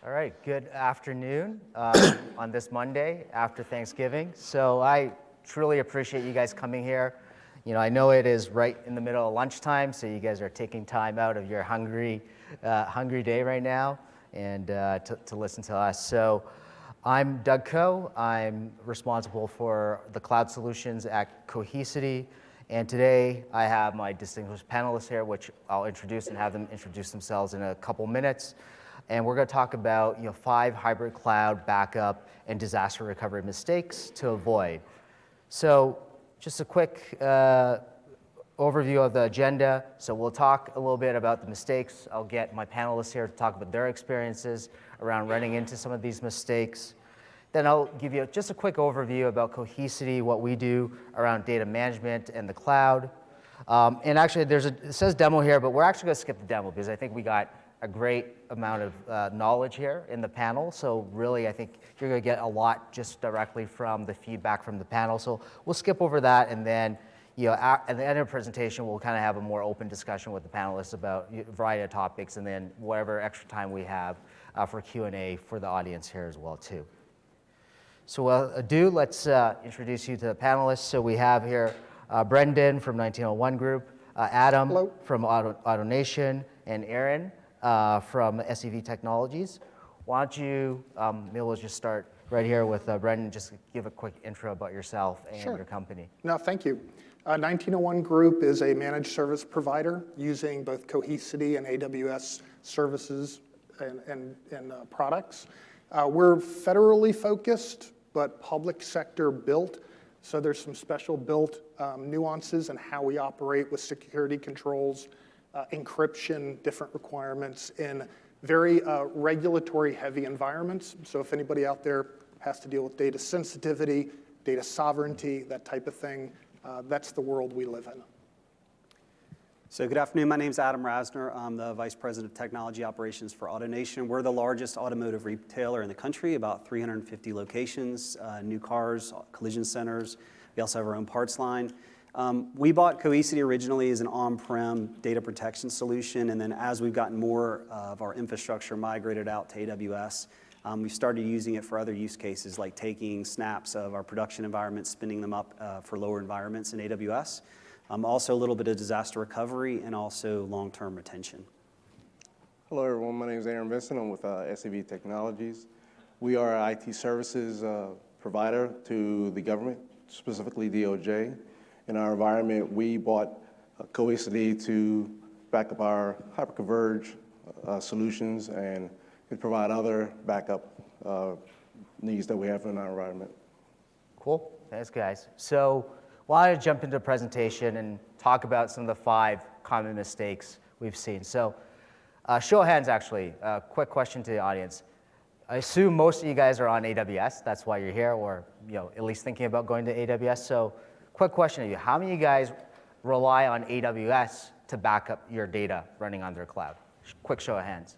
All right, good afternoon on this Monday after Thanksgiving. So I truly appreciate you guys coming here. You know, I know it is right in the middle of lunchtime, so you guys are taking time out of your hungry day right now and to listen to us. So I'm Doug Coe. I'm responsible for the cloud solutions at Cohesity. And today I have my distinguished panelists here, which I'll introduce and have them introduce themselves in a couple minutes. And we're going to talk about 5 hybrid cloud backup and disaster recovery mistakes to avoid. So just a quick overview of the agenda. So we'll talk a little bit about the mistakes. I'll get my panelists here to talk about their experiences around running into some of these mistakes. Then I'll give you just a quick overview about Cohesity, what we do around data management and the cloud. And actually, it says demo here, but we're actually going to skip the demo because I think we got a great amount of knowledge here in the panel. So really, I think you're going to get a lot just directly from the feedback from the panel. So we'll skip over that, and then at the end of the presentation, we'll kind of have a more open discussion with the panelists about a variety of topics, and then whatever extra time we have for Q&A for the audience here as well too. So without ado, let's introduce you to the panelists. So we have here Brendan from 1901 Group, Adam Hello. from AutoNation, and Aaron from SEV Technologies. Why don't you, maybe we'll just start right here with Brendan, just give a quick intro about yourself and Sure. your company. No, thank you. 1901 Group is a managed service provider using both Cohesity and AWS services and products. We're federally focused, but public sector built. So there's some special built nuances in how we operate with security controls, encryption, different requirements in very regulatory heavy environments. So if anybody out there has to deal with data sensitivity, data sovereignty, that type of thing, that's the world we live in. So good afternoon, my name is Adam Rasner. I'm the Vice President of Technology Operations for AutoNation. We're the largest automotive retailer in the country, about 350 locations, new cars, collision centers. We also have our own parts line. We bought Cohesity originally as an on-prem data protection solution, and then as we've gotten more of our infrastructure migrated out to AWS, we've started using it for other use cases like taking snaps of our production environments, spinning them up for lower environments in AWS. Also a little bit of disaster recovery and also long-term retention. Hello everyone, my name is Aaron Benson. I'm with SEV Technologies. We are an IT services provider to the government, specifically DOJ. In our environment, we bought Cohesity to back up our hyperconverged solutions and provide other backup needs that we have in our environment. Cool, thanks guys. So why don't I jump into the presentation and talk about some of the 5 common mistakes we've seen. So show of hands actually, quick question to the audience. I assume most of you guys are on AWS, that's why you're here, or at least thinking about going to AWS. So quick question to you, how many of you guys rely on AWS to back up your data running on their cloud? Quick show of hands.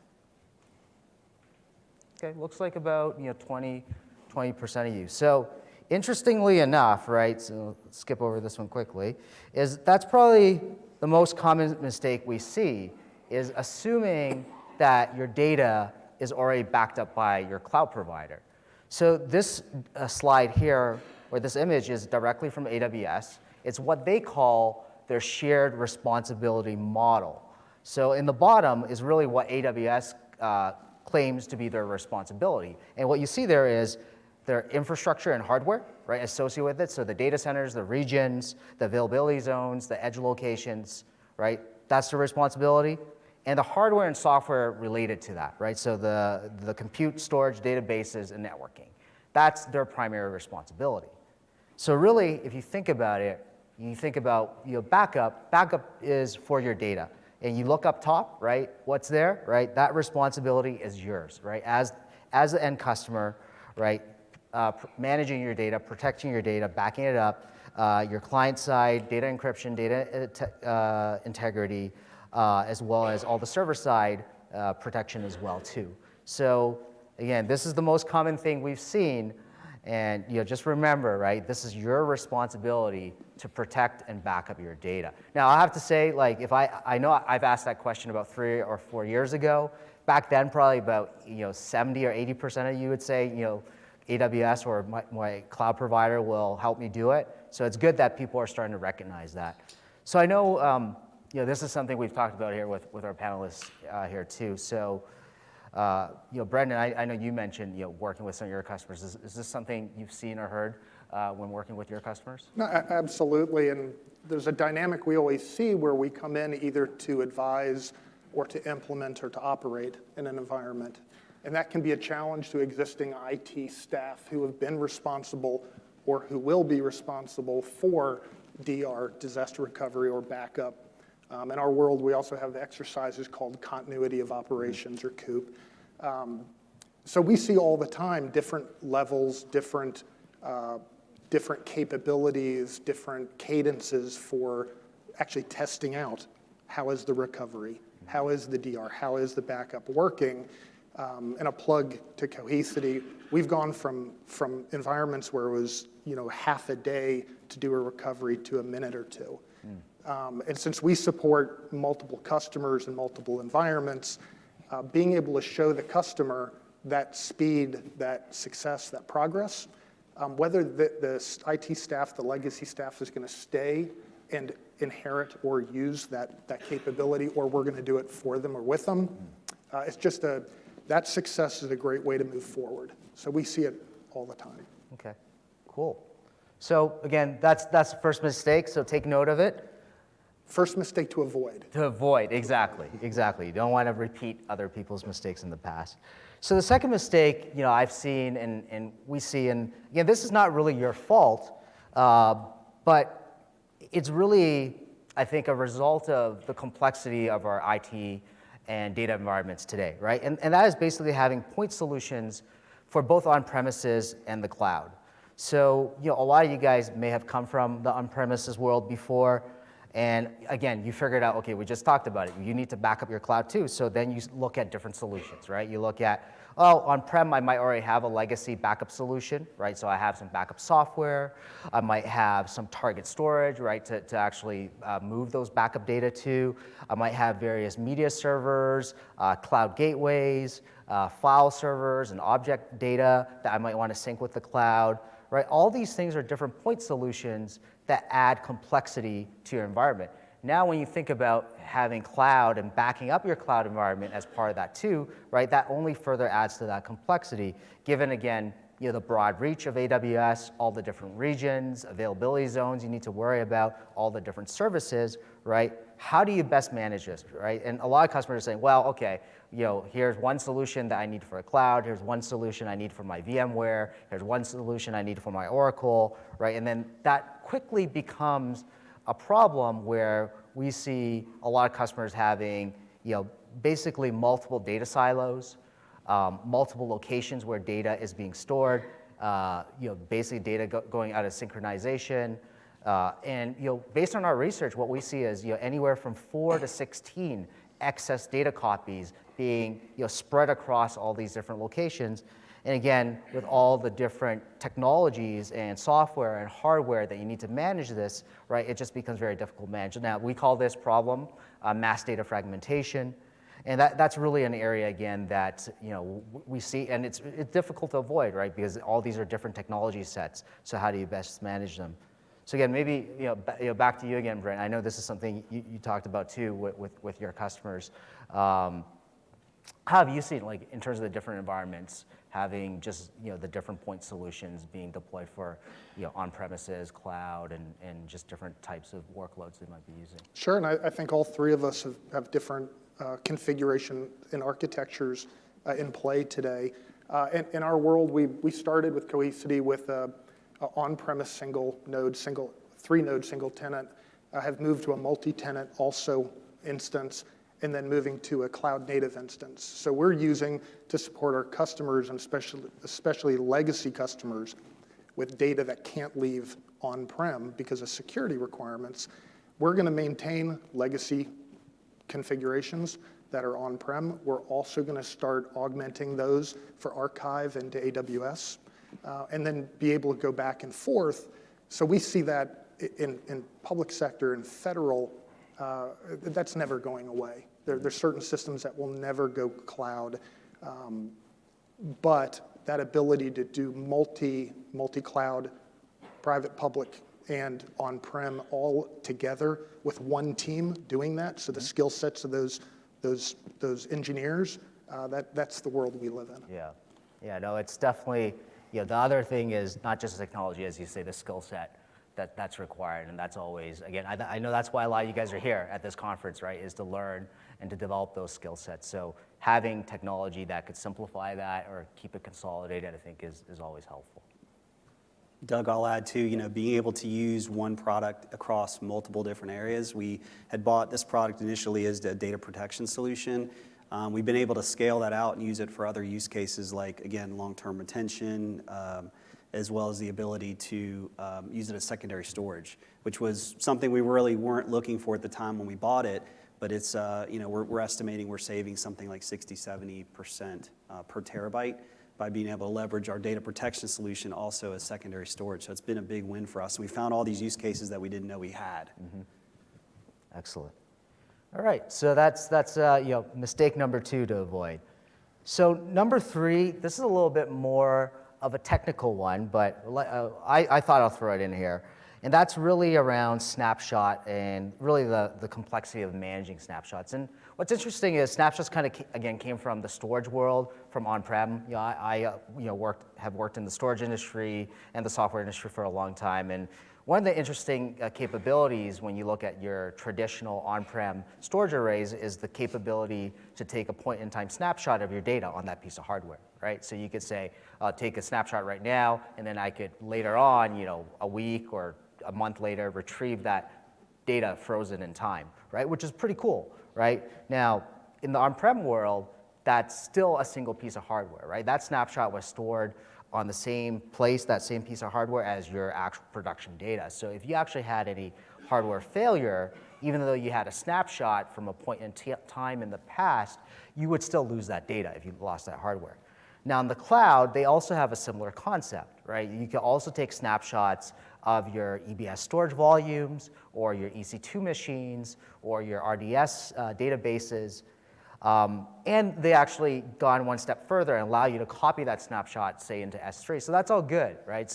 Okay, looks like about 20% of you. So interestingly enough, right, so let's skip over this one quickly, is that's probably the most common mistake we see, is assuming that your data is already backed up by your cloud provider. So this slide here, or this image, is directly from AWS. It's what they call their shared responsibility model. So in the bottom is really what AWS claims to be their responsibility. And what you see there is their infrastructure and hardware, right, associated with it. So the data centers, the regions, the availability zones, the edge locations, right, that's their responsibility. And the hardware and software related to that, right? So the compute, storage, databases, and networking. That's their primary responsibility. So really, if you think about it, you think about backup. Backup is for your data. And you look up top, right, what's there, right? That responsibility is yours, right? As the end customer, right, managing your data, protecting your data, backing it up, your client side, data encryption, data integrity, as well as all the server side protection as well too. So again, this is the most common thing we've seen, and just remember, right, this is your responsibility to protect and back up your data. Now I have to say, like, if I know I've asked that question about 3 or 4 years ago, back then probably about 70 or 80% of you would say AWS or my cloud provider will help me do it. So it's good that people are starting to recognize that. So I know this is something we've talked about here with our panelists here too. So Brendan, I know you mentioned working with some of your customers. Is this something you've seen or heard when working with your customers? No, absolutely, and there's a dynamic we always see where we come in either to advise or to implement or to operate in an environment. And that can be a challenge to existing IT staff who have been responsible or who will be responsible for DR, disaster recovery, or backup. In our world, we also have exercises called continuity of operations, or COOP. So we see all the time different levels, different capabilities, different cadences for actually testing out how is the recovery, how is the DR, how is the backup working. And a plug to Cohesity, we've gone from environments where it was half a day to do a recovery to a minute or two. And since we support multiple customers and multiple environments, being able to show the customer that speed, that success, that progress, whether the IT staff, the legacy staff is going to stay and inherit or use that capability, or we're going to do it for them or with them, it's just that success is a great way to move forward. So we see it all the time. Okay, cool. So again, that's the first mistake, so take note of it. First mistake to avoid. To avoid, exactly. You don't want to repeat other people's mistakes in the past. So the second mistake, I've seen and we see, and again, this is not really your fault, but it's really, I think, a result of the complexity of our IT and data environments today, right? And that is basically having point solutions for both on-premises and the cloud. So, a lot of you guys may have come from the on-premises world before, and again, you figured out, okay, we just talked about it. You need to back up your cloud too. So then you look at different solutions, right? You look at, on-prem, I might already have a legacy backup solution, right? So I have some backup software. I might have some target storage, right, to actually move those backup data to. I might have various media servers, cloud gateways, file servers, and object data that I might want to sync with the cloud, right? All these things are different point solutions that add complexity to your environment. Now, when you think about having cloud and backing up your cloud environment as part of that too, right, that only further adds to that complexity, given, again, the broad reach of AWS, all the different regions, availability zones you need to worry about, all the different services, right? How do you best manage this, right? And a lot of customers are saying, well, okay, here's one solution that I need for a cloud, here's one solution I need for my VMware, here's one solution I need for my Oracle, right? And then that quickly becomes a problem where we see a lot of customers having, basically multiple data silos, multiple locations where data is being stored, basically data going out of synchronization. And based on our research, what we see is anywhere from 4 to 16 excess data copies being spread across all these different locations. And again, with all the different technologies and software and hardware that you need to manage this, right, it just becomes very difficult to manage. Now, we call this problem mass data fragmentation. And that's really an area, again, that we see, and it's difficult to avoid, right, because all these are different technology sets. So how do you best manage them? So again, maybe back to you again, Brent. I know this is something you talked about too with your customers. How have you seen, like, in terms of the different environments, having just the different point solutions being deployed for on-premises, cloud, and just different types of workloads they might be using? Sure, and I think all three of us have different configuration and architectures in play today. In our world, we started with Cohesity with on-premise single node, three-node single tenant, have moved to a multi-tenant also instance, and then moving to a cloud-native instance. So we're using to support our customers, and especially legacy customers, with data that can't leave on-prem because of security requirements. We're going to maintain legacy configurations that are on-prem. We're also going to start augmenting those for archive into AWS, and then be able to go back and forth. So we see that in public sector and federal, that's never going away. There's certain systems that will never go cloud, but that ability to do multi-cloud, private, public, and on-prem all together with one team doing that, so the skill sets of those engineers, that's the world we live in. Yeah, no, it's definitely, the other thing is not just the technology, as you say, the skill set that's required, and that's always, again, I know that's why a lot of you guys are here at this conference, right, is to learn and to develop those skill sets. So having technology that could simplify that or keep it consolidated, I think is always helpful. Doug, I'll add too, being able to use one product across multiple different areas. We had bought this product initially as a data protection solution. We've been able to scale that out and use it for other use cases like, again, long-term retention, as well as the ability to use it as secondary storage, which was something we really weren't looking for at the time when we bought it. But it's, we're estimating we're saving something like 60-70% per terabyte by being able to leverage our data protection solution also as secondary storage. So it's been a big win for us. And we found all these use cases that we didn't know we had. Mm-hmm. Excellent. All right, so that's mistake number 2 to avoid. So number 3, this is a little bit more of a technical one, but I thought I'll throw it in here. And that's really around Snapshot and really the complexity of managing snapshots. And what's interesting is snapshots kind of, again, came from the storage world, from on-prem. I have worked in the storage industry and the software industry for a long time. And one of the interesting capabilities when you look at your traditional on-prem storage arrays is the capability to take a point-in-time snapshot of your data on that piece of hardware, right? So you could say, take a snapshot right now, and then I could later on, a week or a month later, retrieve that data frozen in time, right? Which is pretty cool, right? Now, in the on-prem world, that's still a single piece of hardware, right? That snapshot was stored on the same place, that same piece of hardware as your actual production data. So if you actually had any hardware failure, even though you had a snapshot from a point in time in the past, you would still lose that data if you lost that hardware. Now in the cloud, they also have a similar concept, right? You can also take snapshots of your EBS storage volumes or your EC2 machines or your RDS databases. And they actually gone one step further and allow you to copy that snapshot, say, into S3. So that's all good, right?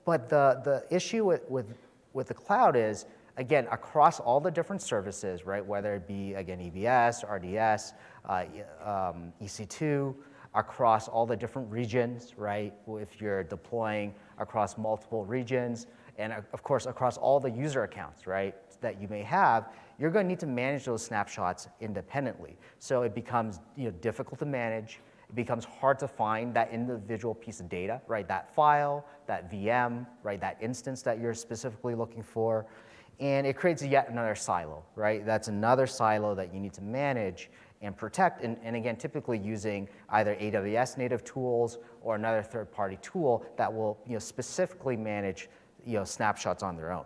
But the issue with the cloud is, again, across all the different services, right? Whether it be, again, EBS, RDS, EC2, across all the different regions, right? If you're deploying across multiple regions, and of course, across all the user accounts, right, that you may have, you're going to need to manage those snapshots independently. So it becomes difficult to manage. It becomes hard to find that individual piece of data, right? That file, that VM, right? That instance that you're specifically looking for. And it creates yet another silo, right? That's another silo that you need to manage and protect, and again, typically using either AWS native tools or another third-party tool that will specifically manage snapshots on their own.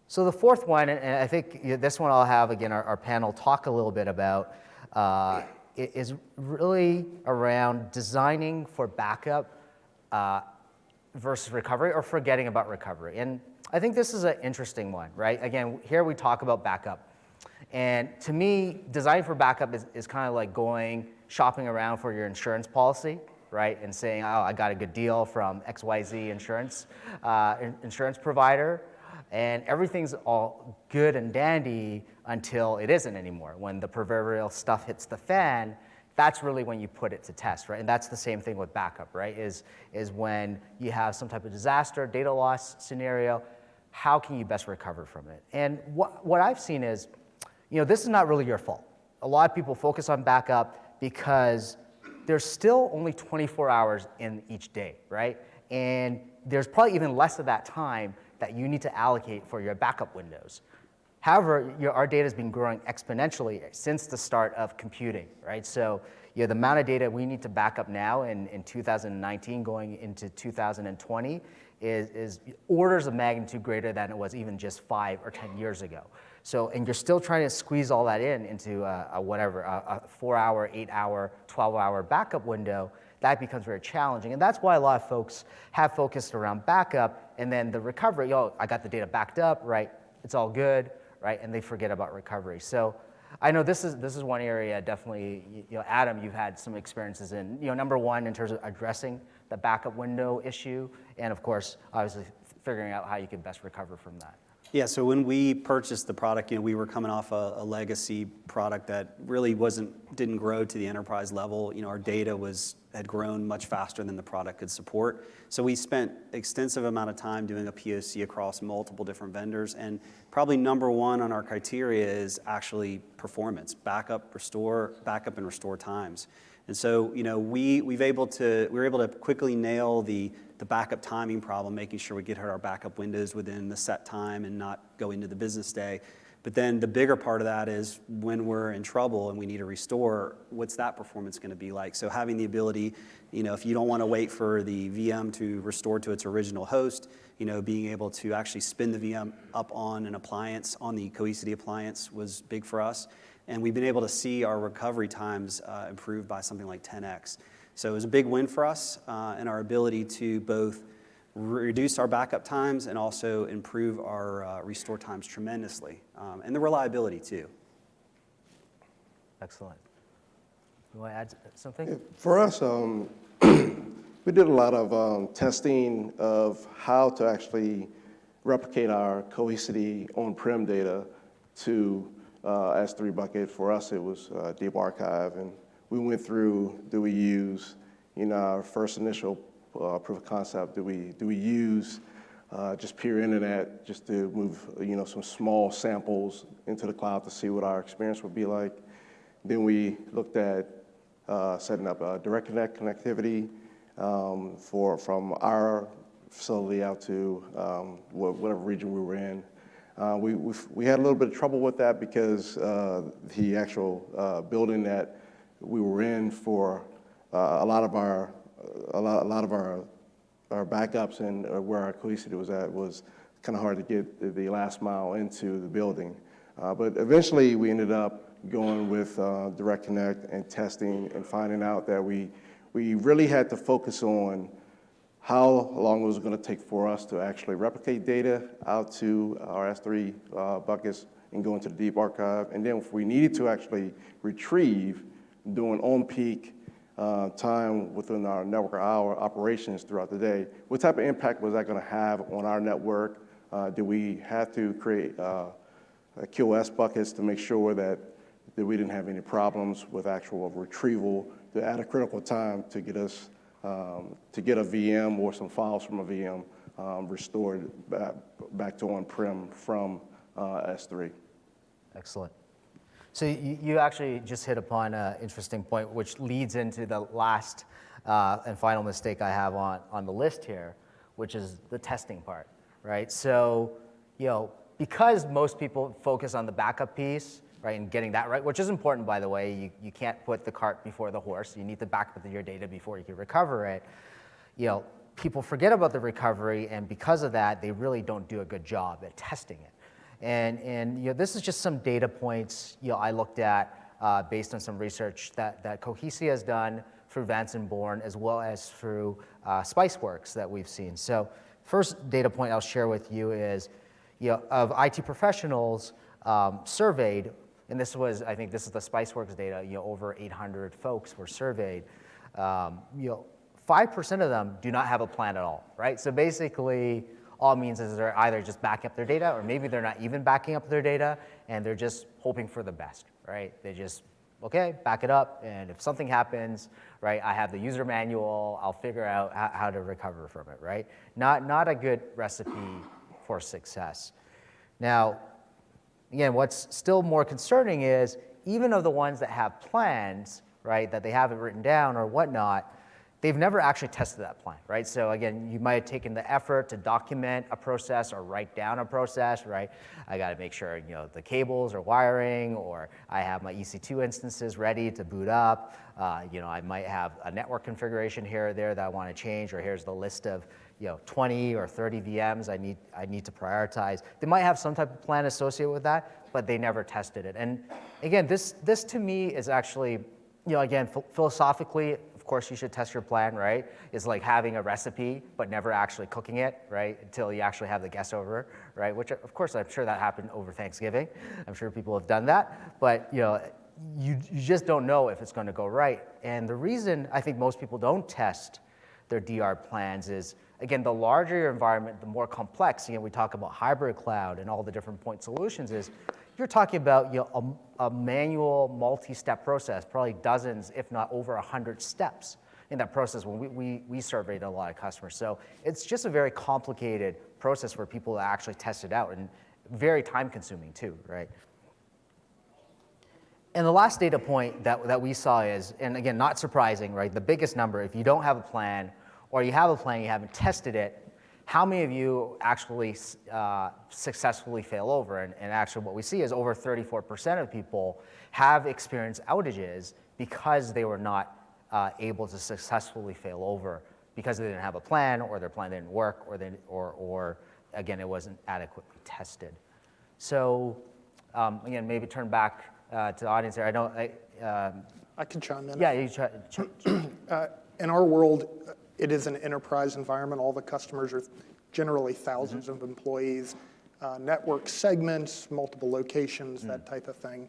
So the fourth one, and I think this one I'll have, again, our panel talk a little bit about, is really around designing for backup versus recovery, or forgetting about recovery. And I think this is an interesting one, right? Again, here we talk about backup. And to me, design for backup is kind of like going shopping around for your insurance policy, right? And saying, oh, I got a good deal from XYZ insurance provider. And everything's all good and dandy until it isn't anymore. When the proverbial stuff hits the fan, that's really when you put it to test, right? And that's the same thing with backup, right? Is when you have some type of disaster, data loss scenario, how can you best recover from it? And what I've seen is, this is not really your fault. A lot of people focus on backup because there's still only 24 hours in each day, right? And there's probably even less of that time that you need to allocate for your backup windows. However, our data has been growing exponentially since the start of computing, right? So the amount of data we need to back up now in 2019 going into 2020 is orders of magnitude greater than it was even just 5 or 10 years ago. So, and you're still trying to squeeze all that into a 4-hour, 8-hour, 12-hour backup window. That becomes very challenging. And that's why a lot of folks have focused around backup, and then the recovery, I got the data backed up, right? it's all good, right? And they forget about recovery. So I know this is one area definitely, Adam, you've had some experiences in, number one, in terms of addressing the backup window issue, and of course, obviously figuring out how you can best recover from that. Yeah, so when we purchased the product, we were coming off a legacy product that really didn't grow to the enterprise level. Our data had grown much faster than the product could support. So we spent extensive amount of time doing a POC across multiple different vendors, and probably number one on our criteria is actually performance, backup and restore times. And so, we were able to quickly nail the backup timing problem, making sure we get our backup windows within the set time and not go into the business day. But then the bigger part of that is when we're in trouble and we need to restore, what's that performance going to be like? So having the ability, if you don't want to wait for the VM to restore to its original host, being able to actually spin the VM up on an appliance, on the Cohesity appliance, was big for us. And we've been able to see our recovery times improve by something like 10x. So it was a big win for us and our ability to both reduce our backup times and also improve our restore times tremendously, and the reliability too. Excellent. You want to add something? For us, we did a lot of testing of how to actually replicate our Cohesity on-prem data to S3 bucket. For us, it was Deep Archive, and we went through, do we use, our first initial proof of concept, do we use just pure internet just to move, some small samples into the cloud to see what our experience would be like. Then we looked at setting up a direct connectivity from our facility out to whatever region we were in. We had a little bit of trouble with that because the actual building that we were in for a lot of our backups and where our Cohesity was at was kind of hard to get the last mile into the building. But eventually we ended up going with Direct Connect and testing and finding out that we really had to focus on how long it was going to take for us to actually replicate data out to our S3 buckets and go into the deep archive. And then if we needed to actually retrieve, doing on-peak time within our network hour operations throughout the day, what type of impact was that going to have on our network? Did we have to create QoS buckets to make sure that we didn't have any problems with actual retrieval at a critical time to get us to get a VM or some files from a VM restored back to on-prem from S3. Excellent. So you actually just hit upon an interesting point, which leads into the last and final mistake I have on the list here, which is the testing part, right? So, because most people focus on the backup piece, right, and getting that right, which is important, by the way. You can't put the cart before the horse. You need to back up your data before you can recover it. People forget about the recovery, and because of that, they really don't do a good job at testing it. And this is just some data points I looked at based on some research that Cohesity has done through Vance and Bourne, as well as through Spiceworks that we've seen. So first data point I'll share with you is, of IT professionals surveyed, and I think this is the Spiceworks data, over 800 folks were surveyed. 5% of them do not have a plan at all, right? So basically, all it means is they're either just backing up their data, or maybe they're not even backing up their data, and they're just hoping for the best, right? They just, okay, back it up, and if something happens, right, I have the user manual, I'll figure out how to recover from it, right? Not a good recipe for success. Now, again, what's still more concerning is, even of the ones that have plans, right, that they haven't written down or whatnot, they've never actually tested that plan, right? So again, you might have taken the effort to document a process or write down a process, right? I got to make sure the cables are wiring, or I have my EC2 instances ready to boot up. I might have a network configuration here or there that I want to change, or here's the list of 20 or 30 VMs I need to prioritize. They might have some type of plan associated with that, but they never tested it. And again, this to me is actually, again, philosophically, of of course you should test your plan, right? It's like having a recipe but never actually cooking it, right? Until you actually have the guests over, right? Which of course I'm sure that happened over Thanksgiving. I'm sure people have done that, but you just don't know if it's going to go right. And the reason I think most people don't test their DR plans is, again, the larger your environment, the more complex. We talk about hybrid cloud and all the different point solutions is, you're talking about a manual multi-step process, probably dozens, if not over 100 steps in that process when we surveyed a lot of customers. So it's just a very complicated process for people to actually test it out, and very time consuming too, right? And the last data point that we saw is, and again, not surprising, right? The biggest number, if you don't have a plan, or you have a plan, you haven't tested it, how many of you actually successfully fail over? And actually what we see is over 34% of people have experienced outages because they were not able to successfully fail over because they didn't have a plan, or their plan didn't work, or again, it wasn't adequately tested. So again, maybe turn back to the audience here. I can chime in. Yeah, you try. In our world, it is an enterprise environment. All the customers are generally thousands of employees, network segments, multiple locations, that type of thing,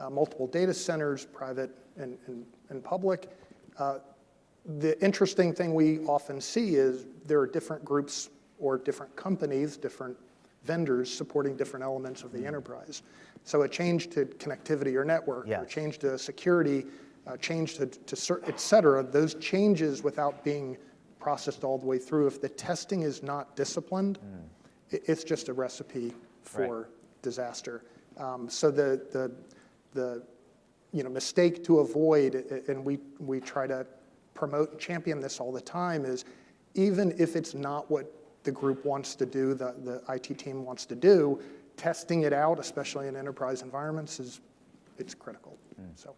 multiple data centers, private and public. The interesting thing we often see is there are different groups or different companies, different vendors supporting different elements of the enterprise. So a change to connectivity or network, or change to security, change to et cetera, those changes without being processed all the way through, if the testing is not disciplined, it's just a recipe for disaster. So the mistake to avoid, and we try to promote and champion this all the time, is even if it's not what the group wants to do, the IT team wants to do, testing it out, especially in enterprise environments, it's critical. So.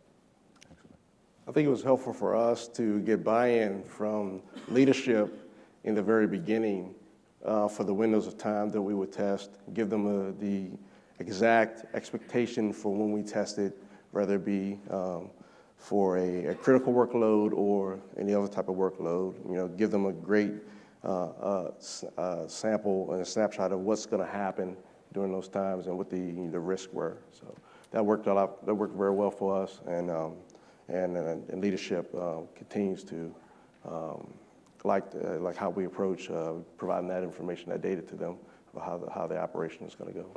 I think it was helpful for us to get buy-in from leadership in the very beginning for the windows of time that we would test, give them the exact expectation for when we tested, whether it be for a critical workload or any other type of workload. Give them a great sample and a snapshot of what's going to happen during those times and what the risks were. So that worked a lot. That worked very well for us, and leadership continues to like how we approach providing that information, that data to them about how the operation is going to go.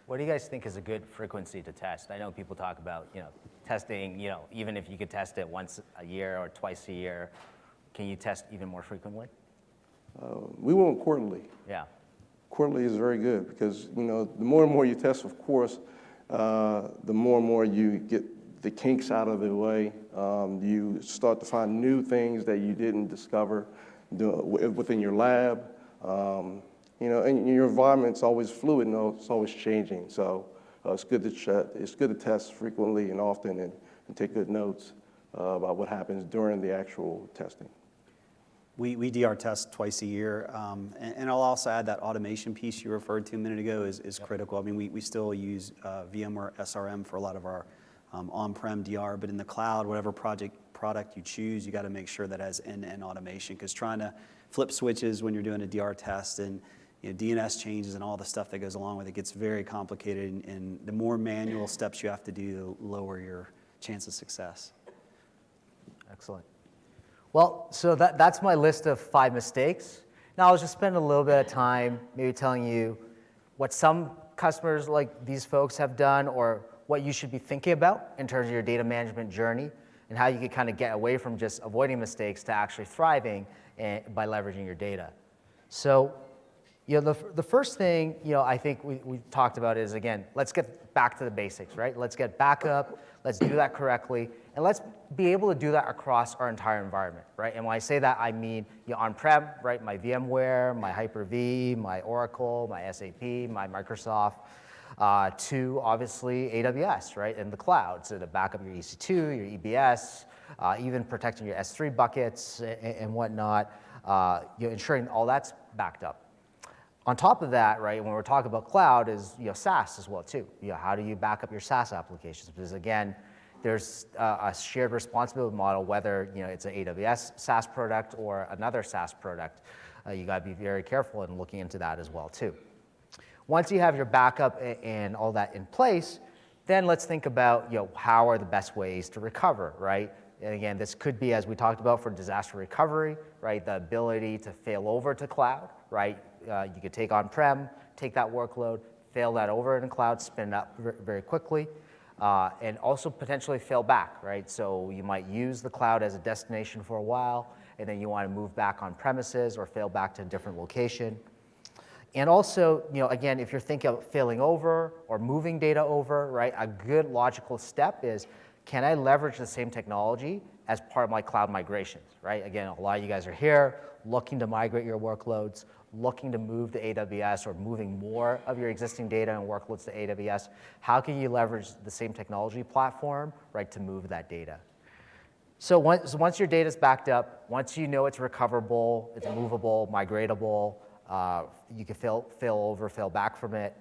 What do you guys think is a good frequency to test? I know people talk about testing. Even if you could test it once a year or twice a year, can you test even more frequently? We went quarterly. Yeah. Quarterly is very good because the more and more you test, of course, the more and more you get the kinks out of the way. You start to find new things that you didn't discover within your lab. And your environment's always fluid and it's always changing. So it's good to test frequently and often and take good notes about what happens during the actual testing. We DR test twice a year, and I'll also add that automation piece you referred to a minute ago is critical. I mean, we still use VMware SRM for a lot of our on-prem DR, but in the cloud, whatever product you choose, you got to make sure that has end-to-end automation, because trying to flip switches when you're doing a DR test and DNS changes and all the stuff that goes along with it gets very complicated, and the more manual steps you have to do, the lower your chance of success. Excellent. Well, so that's my list of 5 mistakes. Now I'll just spend a little bit of time maybe telling you what some customers like these folks have done, or what you should be thinking about in terms of your data management journey, and how you can kind of get away from just avoiding mistakes to actually thriving by leveraging your data. So the first thing I think we talked about is, again, let's get back to the basics, right? Let's get backup, let's do that correctly, and let's be able to do that across our entire environment, right? And when I say that, I mean on-prem, right? My VMware, my Hyper-V, my Oracle, my SAP, my Microsoft, to obviously AWS, right? And the cloud, so to back up your EC2, your EBS, even protecting your S3 buckets and whatnot, ensuring all that's backed up. On top of that, right, when we're talking about cloud, is SaaS as well too. How do you back up your SaaS applications? Because again, there's a shared responsibility model, whether it's an AWS SaaS product or another SaaS product. You got to be very careful in looking into that as well too. Once you have your backup and all that in place, then let's think about how are the best ways to recover, right? And again, this could be, as we talked about, for disaster recovery, right? The ability to fail over to cloud, right? You could take on-prem, take that workload, fail that over in the cloud, spin it up very quickly, and also potentially fail back, right? So you might use the cloud as a destination for a while, and then you want to move back on premises or fail back to a different location. And also, again, if you're thinking of failing over or moving data over, right, a good logical step is, can I leverage the same technology as part of my cloud migrations, right? Again, a lot of you guys are here looking to migrate your workloads, looking to move to AWS or moving more of your existing data and workloads to AWS. How can you leverage the same technology platform, right, to move that data? So once your data is backed up, once you know it's recoverable, it's movable, migratable, you can fail over, fail back from it,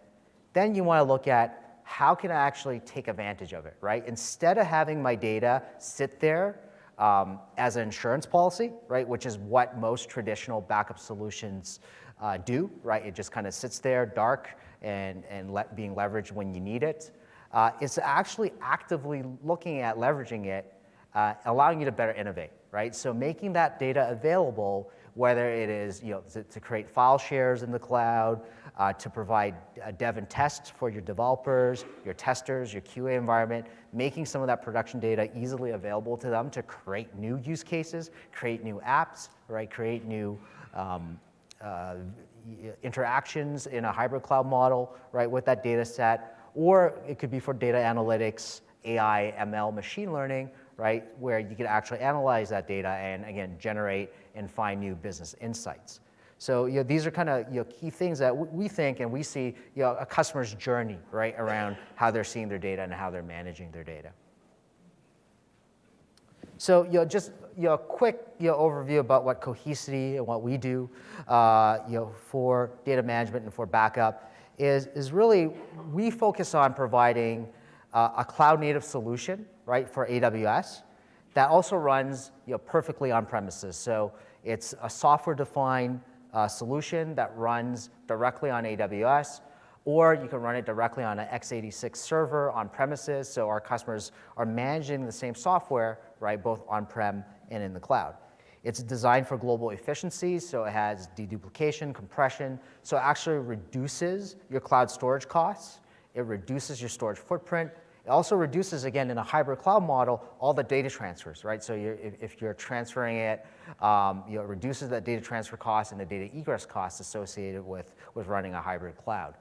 then you want to look at how can I actually take advantage of it, right? Instead of having my data sit there as an insurance policy, right, which is what most traditional backup solutions do, right? It just kind of sits there dark and being leveraged when you need it. It's actually actively looking at leveraging it, allowing you to better innovate, right? So making that data available, whether it is to create file shares in the cloud, to provide dev and test for your developers, your testers, your QA environment, making some of that production data easily available to them to create new use cases, create new apps, right? Create new interactions in a hybrid cloud model, right, with that data set. Or it could be for data analytics, AI, ML, machine learning, right, where you can actually analyze that data and, again, generate and find new business insights. So these are kind of key things that we think and we see a customer's journey, right, around how they're seeing their data and how they're managing their data. So just a quick overview about what Cohesity and what we do for data management and for backup is really we focus on providing a cloud-native solution, right, for AWS that also runs perfectly on premises. So it's a software-defined solution that runs directly on AWS, or you can run it directly on an x86 server on premises. So our customers are managing the same software, right, both on-prem and in the cloud. It's designed for global efficiency, so it has deduplication, compression, so it actually reduces your cloud storage costs. It reduces your storage footprint. It also reduces, again, in a hybrid cloud model, all the data transfers, right? So if you're transferring it, it reduces that data transfer cost and the data egress costs associated with running a hybrid cloud.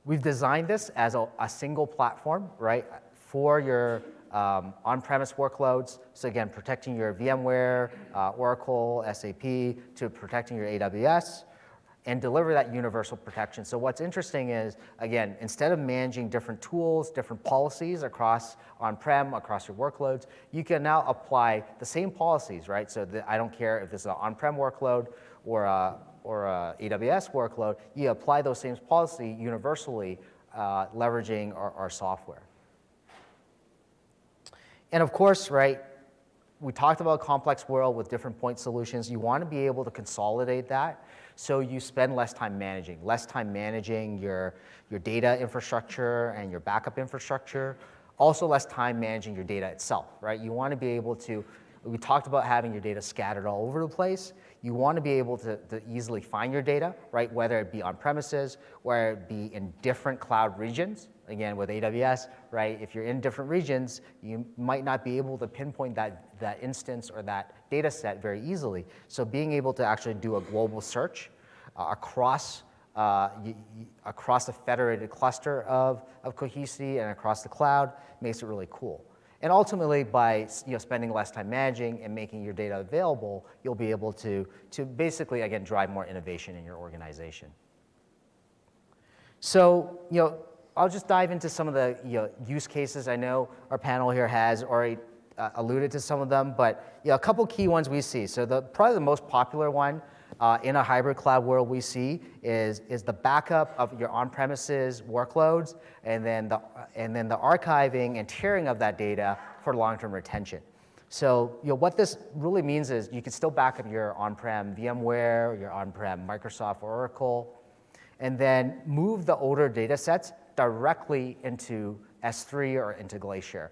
We've designed this as a single platform, right, for your on-premise workloads. So again, protecting your VMware, Oracle, SAP, to protecting your AWS, and deliver that universal protection. So what's interesting is, again, instead of managing different tools, different policies across on-prem, across your workloads, you can now apply the same policies, right? So I don't care if this is an on-prem workload or a AWS workload, you apply those same policies universally, leveraging our software. And of course, right, we talked about a complex world with different point solutions. You want to be able to consolidate that so you spend less time managing your data infrastructure and your backup infrastructure, also less time managing your data itself, right? You want to be able to, we talked about having your data scattered all over the place. You want to be able to easily find your data, right? Whether it be on premises, whether it be in different cloud regions. Again, with AWS, right? If you're in different regions, you might not be able to pinpoint that instance or that data set very easily. So being able to actually do a global search across a federated cluster of Cohesity and across the cloud makes it really cool. And ultimately, by spending less time managing and making your data available, you'll be able to basically, again, drive more innovation in your organization. So, I'll just dive into some of the use cases. I know our panel here has already alluded to some of them, but a couple key ones we see. So probably the most popular one in a hybrid cloud world we see is the backup of your on-premises workloads and then the archiving and tiering of that data for long-term retention. So what this really means is you can still back up your on-prem VMware, your on-prem Microsoft or Oracle, and then move the older data sets directly into S3 or into Glacier.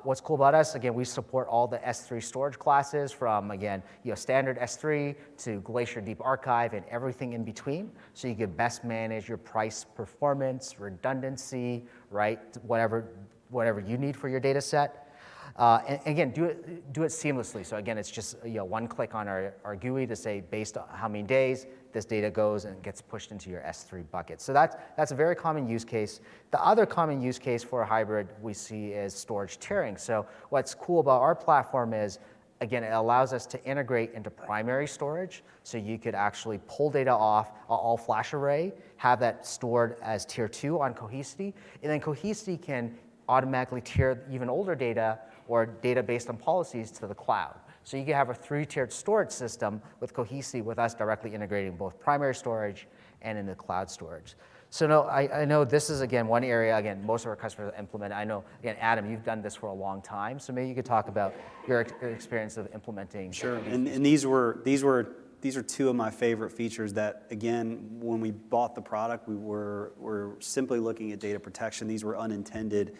What's cool about us, again, we support all the S3 storage classes from, again, standard S3 to Glacier Deep Archive and everything in between, so you can best manage your price, performance, redundancy, right, whatever you need for your data set. And again, do it seamlessly. So again, it's just one click on our GUI to say based on how many days this data goes and gets pushed into your S3 bucket. So that's a very common use case. The other common use case for a hybrid we see is storage tiering. So what's cool about our platform is, again, it allows us to integrate into primary storage. So you could actually pull data off an all-flash array, have that stored as tier 2 on Cohesity, and then Cohesity can automatically tier even older data or data based on policies to the cloud. So you can have a 3-tiered storage system with Cohesity with us directly integrating both primary storage and into cloud storage. So no, I know this is, again, one area, again, most of our customers implement. I know, again, Adam, you've done this for a long time, so maybe you could talk about your experience of implementing. Sure, and these are two of my favorite features that, again, when we bought the product, we were simply looking at data protection. These were unintended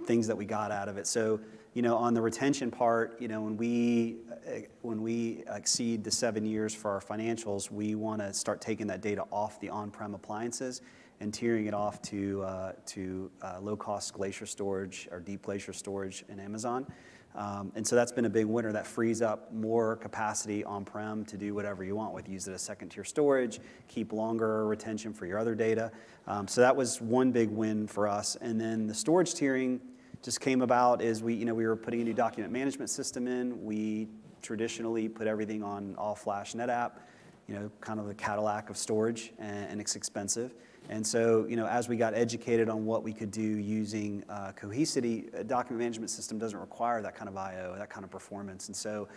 things that we got out of it. So, on the retention part, when we exceed the 7 years for our financials, we want to start taking that data off the on-prem appliances and tiering it off to low-cost Glacier storage or deep Glacier storage in Amazon. And so that's been a big winner. That frees up more capacity on-prem to do whatever you want with. Use it as second-tier storage, keep longer retention for your other data. So that was one big win for us. And then the storage tiering just came about as we were putting a new document management system in. We traditionally put everything on all-flash NetApp, kind of the Cadillac of storage, and it's expensive. And so, as we got educated on what we could do using Cohesity, a document management system doesn't require that kind of I/O, that kind of performance. And so,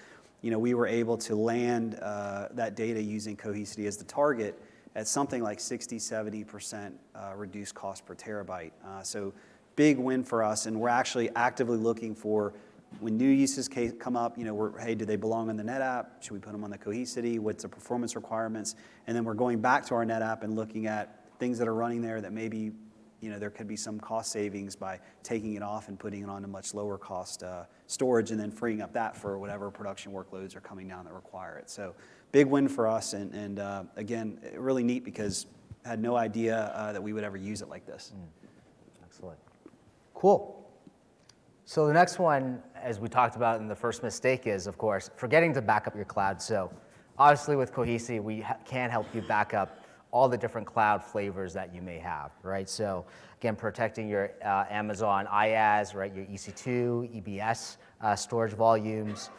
we were able to land that data using Cohesity as the target at something like 60-70% reduced cost per terabyte. So big win for us, and we're actually actively looking for, when new uses come up, hey, do they belong on the NetApp? Should we put them on the Cohesity? What's the performance requirements? And then we're going back to our NetApp and looking at things that are running there that maybe, there could be some cost savings by taking it off and putting it on a much lower cost storage, and then freeing up that for whatever production workloads are coming down that require it. So big win for us, and again, really neat because I had no idea that we would ever use it like this. Excellent. Cool. So the next one, as we talked about in the first mistake, is, of course, forgetting to back up your cloud. So obviously with Cohesity, we can help you back up all the different cloud flavors that you may have, right? So again, protecting your Amazon IaaS, right, your EC2, EBS storage volumes,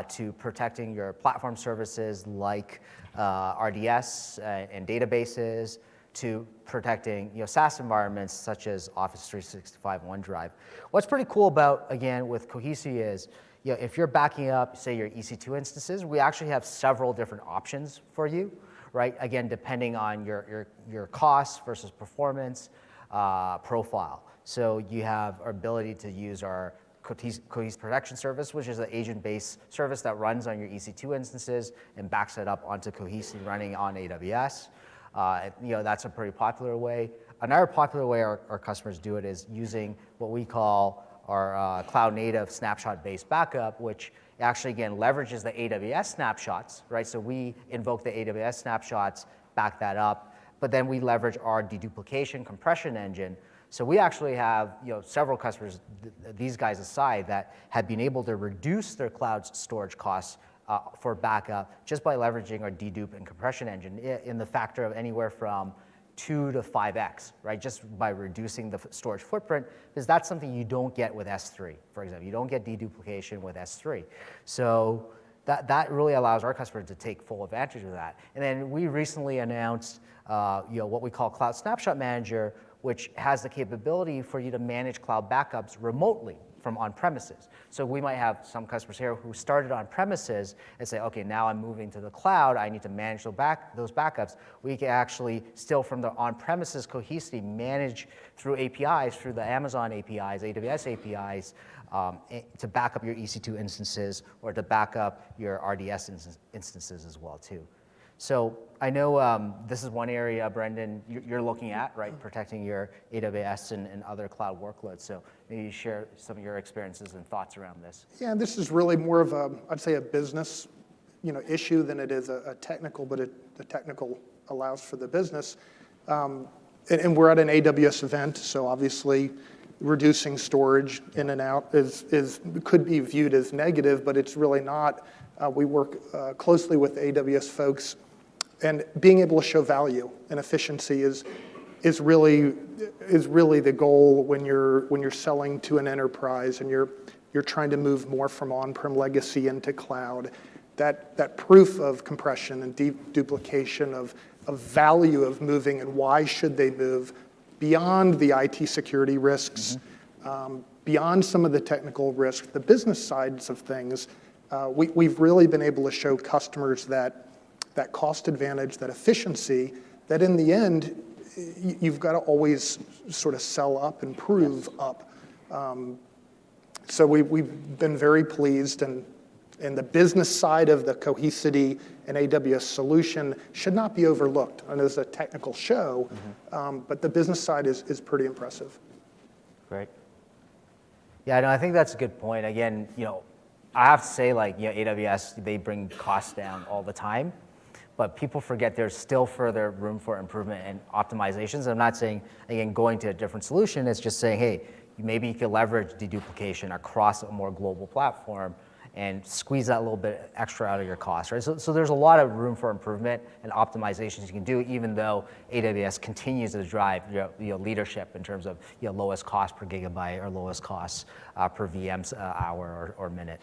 to protecting your platform services like RDS and databases, to protecting SaaS environments such as Office 365 OneDrive. What's pretty cool about, again, with Cohesity is, if you're backing up, say, your EC2 instances, we actually have several different options for you, right? Again, depending on your cost versus performance profile. So you have our ability to use our Cohesity Protection Service, which is an agent-based service that runs on your EC2 instances and backs it up onto Cohesity running on AWS. That's a pretty popular way. Another popular way our customers do it is using what we call our cloud-native snapshot-based backup, which actually, again, leverages the AWS snapshots, right? So we invoke the AWS snapshots, back that up, but then we leverage our deduplication compression engine. So we actually have several customers, these guys aside, that have been able to reduce their cloud storage costs for backup just by leveraging our dedupe and compression engine in the factor of anywhere from 2 to 5x, right? Just by reducing the storage footprint, because that's something you don't get with S3, for example. You don't get deduplication with S3. So that really allows our customers to take full advantage of that. And then we recently announced what we call Cloud Snapshot Manager, which has the capability for you to manage cloud backups remotely from on-premises. So we might have some customers here who started on-premises and say, okay, now I'm moving to the cloud, I need to manage those backups. We can actually still from the on-premises Cohesity manage through APIs, through the Amazon APIs, AWS APIs, to back up your EC2 instances or to back up your RDS instances as well too. So I know this is one area, Brendan, you're looking at, right, protecting your AWS and other cloud workloads. So maybe you share some of your experiences and thoughts around this. Yeah, and this is really more of a, I'd say, a business, issue than it is a technical, but the technical allows for the business. And we're at an AWS event, so obviously reducing storage in and out could be viewed as negative, but it's really not. We work closely with AWS folks, and being able to show value and efficiency is really the goal when you're selling to an enterprise and you're trying to move more from on-prem legacy into cloud. That proof of compression and duplication of value of moving and why should they move beyond the IT security risks, beyond some of the technical risks, the business sides of things. We've really been able to show customers that cost advantage, that efficiency, that in the end, you've got to always sort of sell up and prove up. So we've been very pleased, and the business side of the Cohesity and AWS solution should not be overlooked. I know it's a technical show, but the business side is pretty impressive. Great. Yeah, no, I think that's a good point. Again, I have to say, AWS, they bring costs down all the time, but people forget there's still further room for improvement and optimizations. I'm not saying, again, going to a different solution. It's just saying, hey, maybe you can leverage deduplication across a more global platform and squeeze that little bit extra out of your cost, right? So there's a lot of room for improvement and optimizations you can do, even though AWS continues to drive leadership in terms of lowest cost per gigabyte or lowest cost per VMs hour or minute.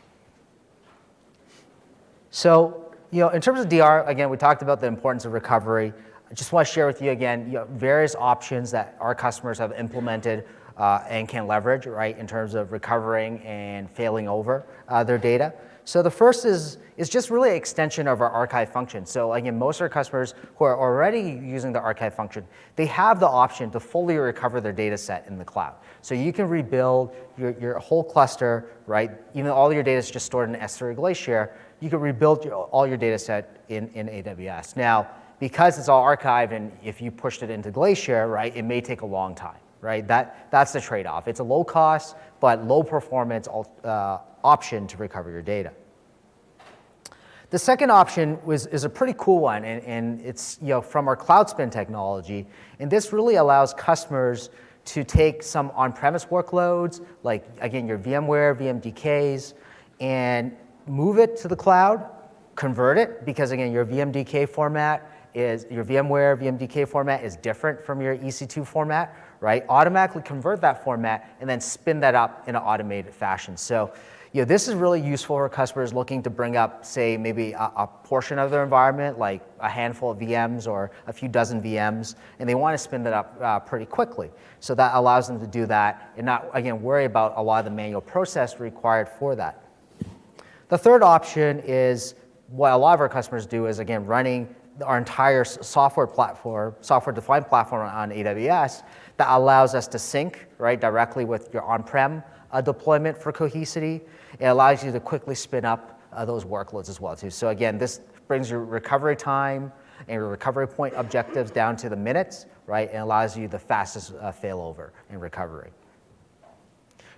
So, in terms of DR, again, we talked about the importance of recovery. I just want to share with you again, various options that our customers have implemented and can leverage, right, in terms of recovering and failing over their data. So the first is just really an extension of our archive function. So again, most of our customers who are already using the archive function, they have the option to fully recover their data set in the cloud. So you can rebuild your whole cluster, right? Even though all your data is just stored in S3 Glacier, you can rebuild all your data set in AWS. Now, because it's all archived, and if you pushed it into Glacier, right, it may take a long time, right? That's the trade-off. It's a low cost, but low performance option to recover your data. The second option is a pretty cool one, and it's from our Cloud Spin technology, and this really allows customers to take some on-premise workloads, like again your VMware, VMDKs, and move it to the cloud, convert it, because again your VMware VMDK format is different from your EC2 format, right? Automatically convert that format and then spin that up in an automated fashion. So this is really useful for customers looking to bring up, say, maybe a portion of their environment, like a handful of VMs or a few dozen VMs, and they want to spin that up pretty quickly. So that allows them to do that and not, again, worry about a lot of the manual process required for that. The third option is what a lot of our customers do is, again, running our entire software-defined platform on AWS that allows us to sync, right, directly with your on-prem deployment for Cohesity. It allows you to quickly spin up those workloads as well, too. So again, this brings your recovery time and your recovery point objectives down to the minutes, right, and allows you the fastest failover in recovery.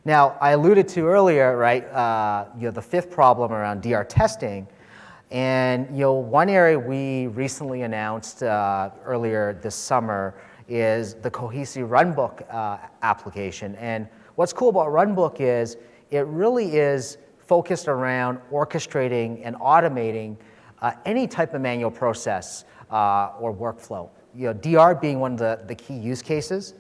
Now, I alluded to earlier, right, the fifth problem around DR testing, and one area we recently announced earlier this summer is the Cohesity Runbook application. And what's cool about Runbook is it really is focused around orchestrating and automating any type of manual process or workflow. DR being one of the key use cases.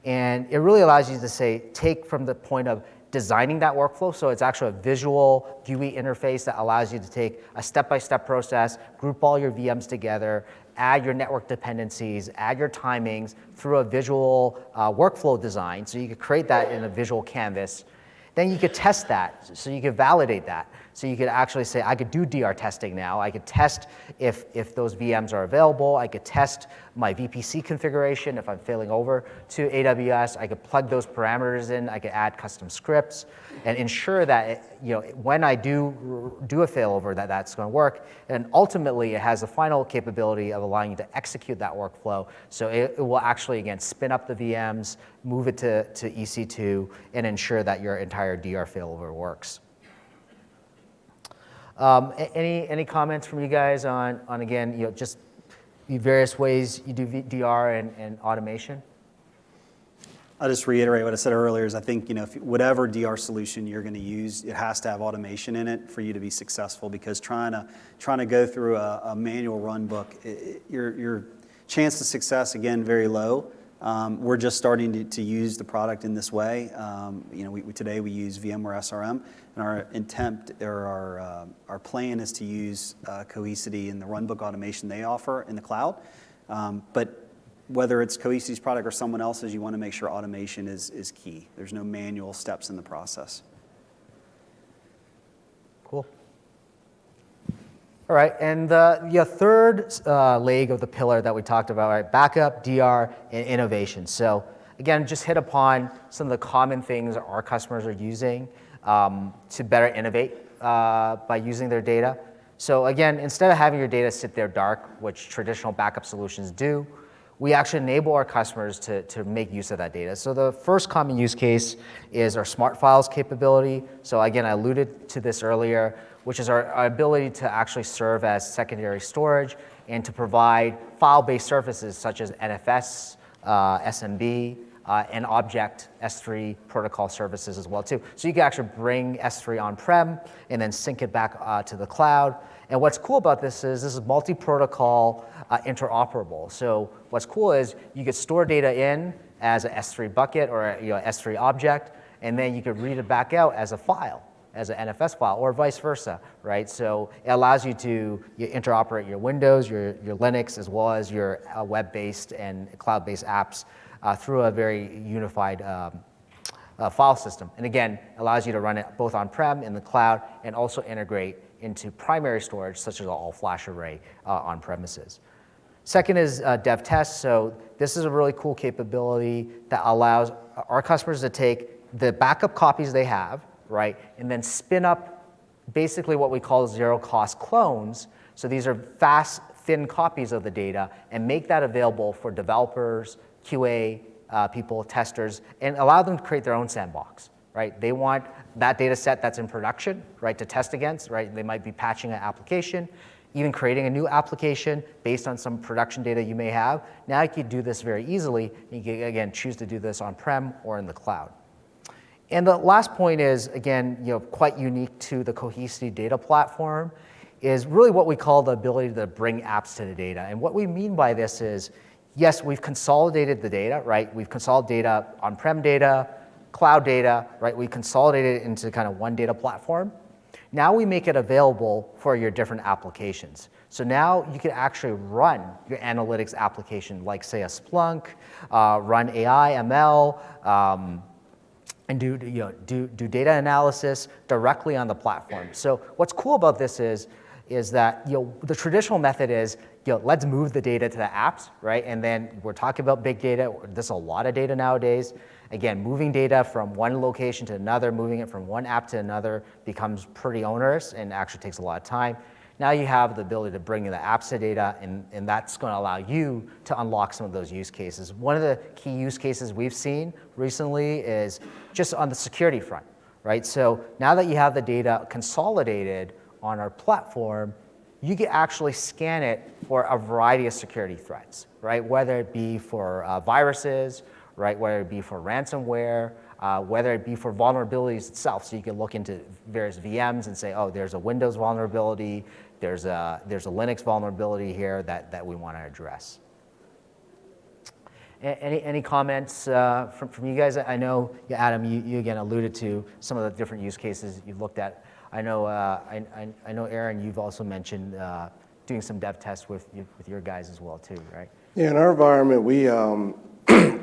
And it really allows you to take from the point of designing that workflow, so it's actually a visual GUI interface that allows you to take a step-by-step process, group all your VMs together, add your network dependencies, add your timings through a visual workflow design, so you could create that in a visual canvas. Then you could test that, so you could validate that. So you could actually say, I could do DR testing now. I could test if those VMs are available. I could test my VPC configuration if I'm failing over to AWS. I could plug those parameters in. I could add custom scripts and ensure that when I do a failover, that's going to work. And ultimately, it has the final capability of allowing you to execute that workflow. So it will actually, again, spin up the VMs, move it to EC2, and ensure that your entire DR failover works. Any comments from you guys on again, just the various ways you do DR and automation? I'll just reiterate what I said earlier is I think, whatever DR solution you're going to use, it has to have automation in it for you to be successful, because trying to go through a manual run book, your chance of success, again, very low. We're just starting to use the product in this way. Today we use VMware SRM, and our intent or our plan is to use Cohesity and the runbook automation they offer in the cloud. But whether it's Cohesity's product or someone else's, you want to make sure automation is key. There's no manual steps in the process. Cool. All right, and the third leg of the pillar that we talked about, right, backup, DR, and innovation. So again, just hit upon some of the common things our customers are using to better innovate by using their data. So again, instead of having your data sit there dark, which traditional backup solutions do, we actually enable our customers to make use of that data. So the first common use case is our Smart Files capability. So again, I alluded to this earlier, which is our ability to actually serve as secondary storage and to provide file-based services such as NFS, SMB, and object S3 protocol services as well too. So you can actually bring S3 on-prem and then sync it back to the cloud. And what's cool about this is multi-protocol interoperable. So what's cool is you could store data in as an S3 bucket or S3 object, and then you could read it back out as a file, as an NFS file, or vice versa, right? So it allows you to interoperate your Windows, your Linux, as well as your web-based and cloud-based apps through a very unified file system. And again, allows you to run it both on-prem, in the cloud, and also integrate into primary storage, such as an all-flash array on premises. Second is dev test. So this is a really cool capability that allows our customers to take the backup copies they have, right, and then spin up basically what we call zero-cost clones. So these are fast, thin copies of the data, and make that available for developers, QA people, testers, and allow them to create their own sandbox, right? They want that data set that's in production, right, to test against, right? They might be patching an application, even creating a new application based on some production data you may have. Now you can do this very easily. You can, again, choose to do this on-prem or in the cloud. And the last point is, again, quite unique to the Cohesity data platform, is really what we call the ability to bring apps to the data. And what we mean by this is, yes, we've consolidated the data, right? We've consolidated data, on-prem data, cloud data, right? We consolidated it into kind of one data platform. Now we make it available for your different applications. So now you can actually run your analytics application, like say a Splunk, run AI, ML, and do data analysis directly on the platform. So what's cool about this is that the traditional method is let's move the data to the apps, right? And then we're talking about big data. There's a lot of data nowadays. Again, moving data from one location to another, moving it from one app to another becomes pretty onerous and actually takes a lot of time. Now you have the ability to bring in the apps to data, and that's going to allow you to unlock some of those use cases. One of the key use cases we've seen recently is just on the security front, right? So now that you have the data consolidated on our platform, you can actually scan it for a variety of security threats, right? Whether it be for viruses, right? Whether it be for ransomware, whether it be for vulnerabilities itself. So you can look into various VMs and say, oh, there's a Windows vulnerability, there's a Linux vulnerability here that we want to address. Any comments from you guys? I know, Adam, you again alluded to some of the different use cases you've looked at. I know, Aaron, you've also mentioned doing some dev tests with your guys as well too, right? Yeah, in our environment, we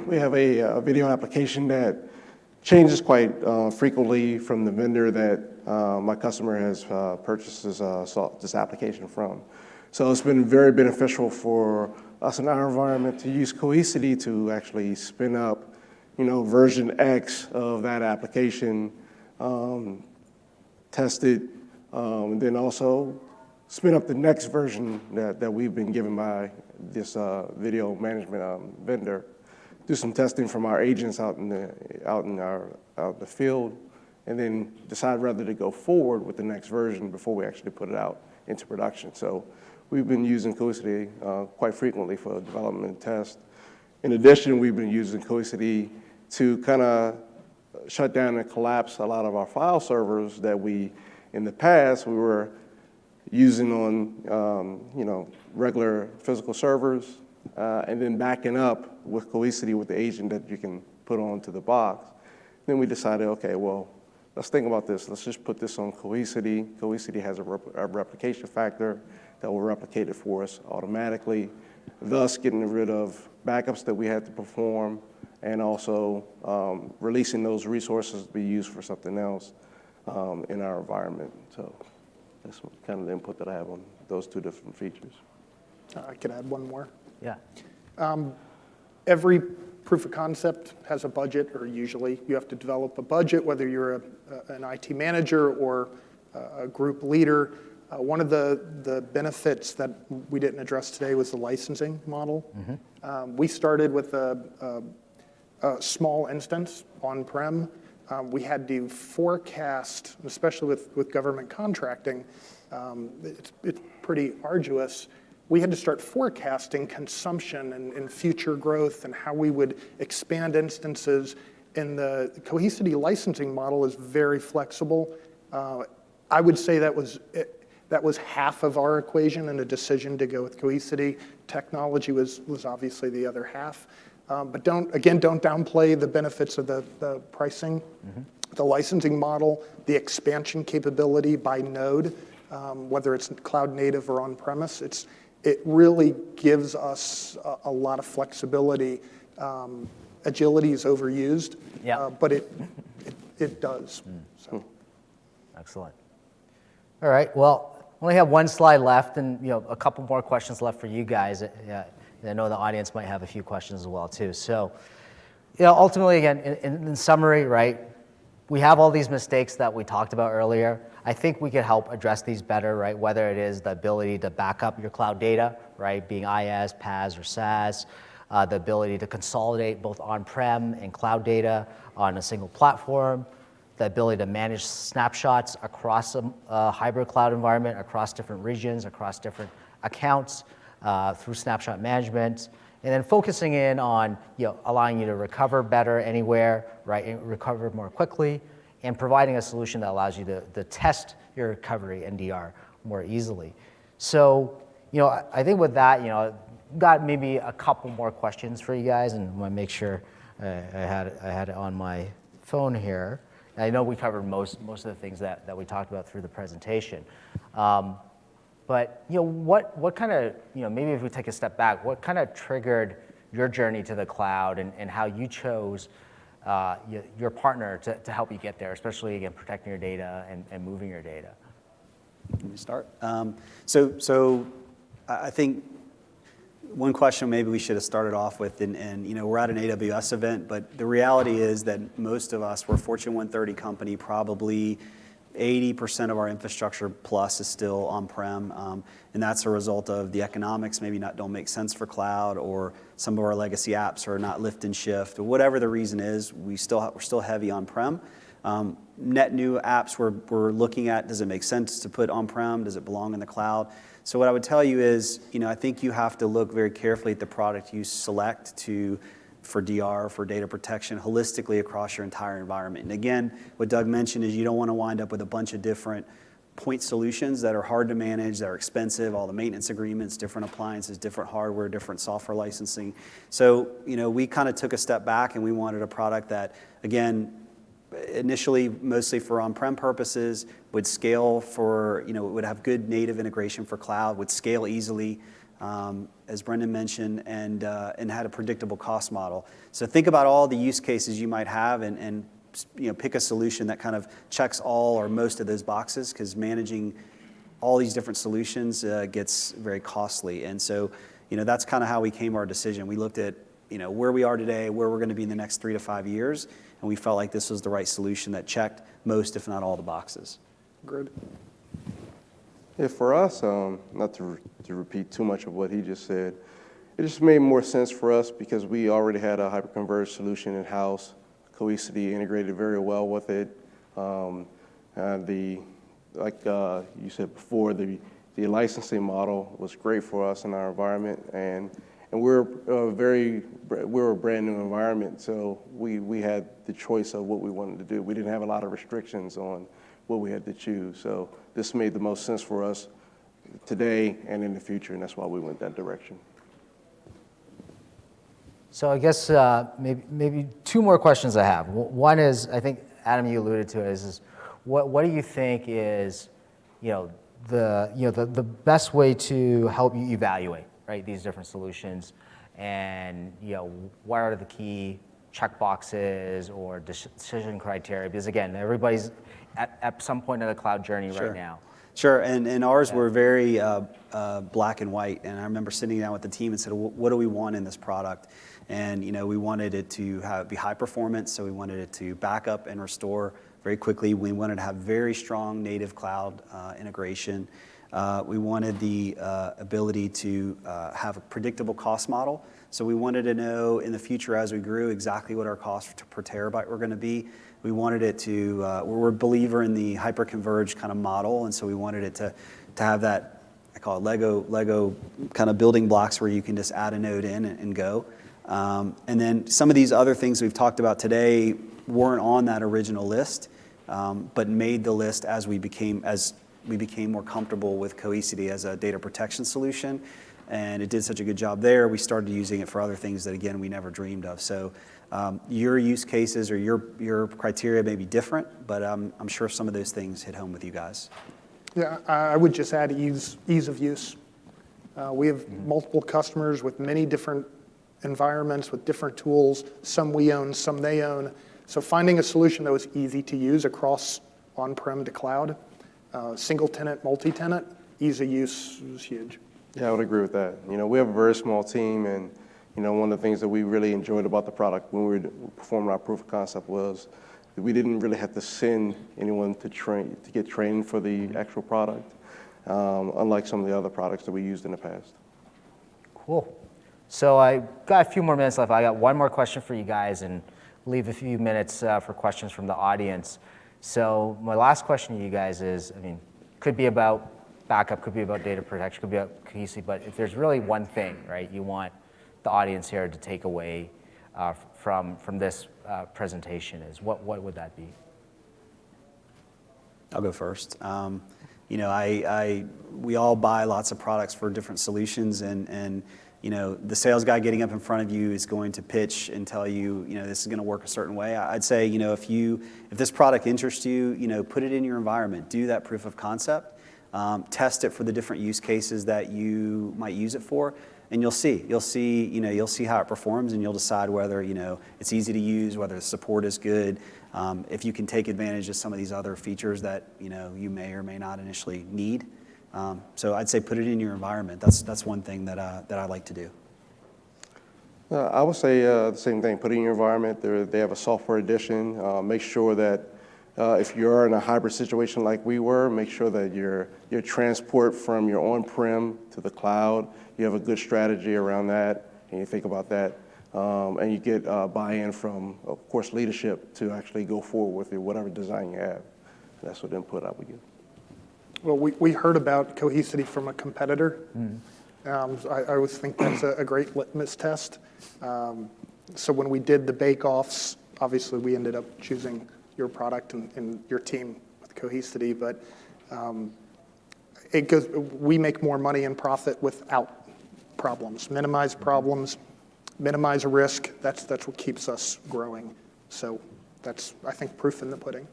we have a video application that changes quite frequently from the vendor that my customer has purchased this application from. So it's been very beneficial for us in our environment to use Cohesity to actually spin up, version X of that application, test it, and then also spin up the next version that we've been given by this video management vendor. Do some testing from our agents out in the field, and then decide whether to go forward with the next version before we actually put it out into production. So we've been using Cohesity quite frequently for development and test. In addition, we've been using Cohesity to kind of shut down and collapse a lot of our file servers that in the past, we were using on, regular physical servers, and then backing up with Cohesity with the agent that you can put onto the box. Then we decided, okay, well, let's think about this. Let's just put this on Cohesity. Cohesity has a replication factor that will replicate it for us automatically, thus getting rid of backups that we had to perform, and also releasing those resources to be used for something else in our environment. So that's kind of the input that I have on those two different features. I could add one more. Yeah. Every proof of concept has a budget, or usually you have to develop a budget, whether you're an IT manager or a group leader. One of the benefits that we didn't address today was the licensing model. Mm-hmm. We started with a small instance on-prem. We had to forecast, especially with government contracting, it's pretty arduous. We had to start forecasting consumption and future growth and how we would expand instances. And the Cohesity licensing model is very flexible. I would say that was half of our equation in a decision to go with Cohesity. Technology was obviously the other half. But don't downplay the benefits of the pricing, mm-hmm. the licensing model, the expansion capability by node, whether it's cloud native or on-premise. It really gives us a lot of flexibility. Agility is overused, but it does. So. Excellent. All right. Well, we only have one slide left, and a couple more questions left for you guys. I know the audience might have a few questions as well too. So, ultimately, again, in summary, right, we have all these mistakes that we talked about earlier. I think we could help address these better, right? Whether it is the ability to back up your cloud data, right, being IaaS, PaaS, or SaaS, the ability to consolidate both on-prem and cloud data on a single platform, the ability to manage snapshots across a hybrid cloud environment, across different regions, across different accounts, through snapshot management, and then focusing in on allowing you to recover better anywhere, right, and recover more quickly, and providing a solution that allows you to test your recovery NDR more easily. So, I think with that, got maybe a couple more questions for you guys, and I want to make sure I had it on my phone here. I know we covered most of the things that we talked about through the presentation. But what kind of, maybe if we take a step back, what kind of triggered your journey to the cloud and how you chose your partner to help you get there, especially, again, protecting your data and moving your data? Let me start. So I think one question maybe we should have started off with, and we're at an AWS event, but the reality is that most of us, we're a Fortune 130 company, probably 80% of our infrastructure plus is still on-prem, and that's a result of the economics maybe don't make sense for cloud, or some of our legacy apps are not lift and shift, or whatever the reason is. We're still heavy on-prem. Net new apps we're looking at, does it make sense to put on-prem? Does it belong in the cloud? So what I would tell you is, I think you have to look very carefully at the product you select for DR, for data protection, holistically across your entire environment. And again, what Doug mentioned is you don't want to wind up with a bunch of different point solutions that are hard to manage, that are expensive, all the maintenance agreements, different appliances, different hardware, different software licensing. So, we kind of took a step back and we wanted a product that, again, initially mostly for on-prem purposes, would scale for, would have good native integration for cloud, would scale easily, as Brendan mentioned, and had a predictable cost model. So think about all the use cases you might have and pick a solution that kind of checks all or most of those boxes, because managing all these different solutions gets very costly. And so, that's kind of how we came to our decision. We looked at, where we are today, where we're going to be in the next 3 to 5 years, and we felt like this was the right solution that checked most, if not all, the boxes. Good. Yeah, for us, not to repeat too much of what he just said, it just made more sense for us because we already had a hyperconverged solution in-house. Cohesity integrated very well with it. Like you said before, the licensing model was great for us in our environment, and we're a brand new environment, so we had the choice of what we wanted to do. We didn't have a lot of restrictions on what we had to choose, so this made the most sense for us today and in the future, and that's why we went that direction. So I guess maybe 2 more questions I have. One is, I think Adam, you alluded to it, is what do you think is, the best way to help you evaluate, right, these different solutions, and what are the key checkboxes or decision criteria? Because again, everybody's at some point in the cloud journey right now. Sure, and ours were very black and white. And I remember sitting down with the team and said, what do we want in this product? And we wanted it to be high performance, so we wanted it to back up and restore very quickly. We wanted to have very strong native cloud integration. We wanted the ability to have a predictable cost model. So we wanted to know in the future as we grew exactly what our costs per terabyte were going to be. We wanted it to, we're a believer in the hyper-converged kind of model, and so we wanted it to have that, I call it Lego kind of building blocks where you can just add a node in and go. And then some of these other things we've talked about today weren't on that original list, but made the list as we became more comfortable with Cohesity as a data protection solution. And it did such a good job there, we started using it for other things that, again, we never dreamed of. So your use cases or your criteria may be different, but I'm sure some of those things hit home with you guys. Yeah, I would just add ease of use. We have multiple customers with many different environments with different tools. Some we own, some they own. So finding a solution that was easy to use across on-prem to cloud, single tenant, multi-tenant, ease of use is huge. Yeah, I would agree with that. We have a very small team, and one of the things that we really enjoyed about the product when we were performing our proof of concept was that we didn't really have to send anyone to get trained for the actual product, unlike some of the other products that we used in the past. Cool. So I got a few more minutes left. I got one more question for you guys, and leave a few minutes for questions from the audience. So my last question to you guys is, could be about backup, could be about data protection, could be about Cohesity, but if there's really one thing, right, you want the audience here to take away from this presentation is, what would that be? I'll go first. We all buy lots of products for different solutions, and the sales guy getting up in front of you is going to pitch and tell you, this is going to work a certain way. I'd say, if this product interests you, put it in your environment, do that proof of concept. Test it for the different use cases that you might use it for, and you'll see how it performs, and you'll decide whether it's easy to use, whether the support is good, if you can take advantage of some of these other features that you may or may not initially need. So I'd say put it in your environment. That's one thing that I like to do. I would say the same thing. Put it in your environment. They have a software edition. Make sure that if you're in a hybrid situation like we were, make sure that your transport from your on-prem to the cloud, you have a good strategy around that, and you think about that, and you get buy-in from, of course, leadership to actually go forward with whatever design you have. That's what input I would give. Well, we heard about Cohesity from a competitor. I always think that's a great litmus test. So when we did the bake-offs, obviously we ended up choosing your product and your team with Cohesity, but we make more money and profit without problems. Minimize problems, minimize risk. That's what keeps us growing. So that's, I think, proof in the pudding.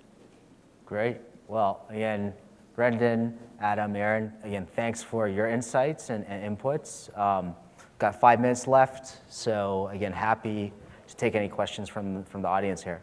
Great. Well, again, Brendan, Adam, Aaron, again, thanks for your insights and inputs. Got 5 minutes left, so again, happy to take any questions from the audience here.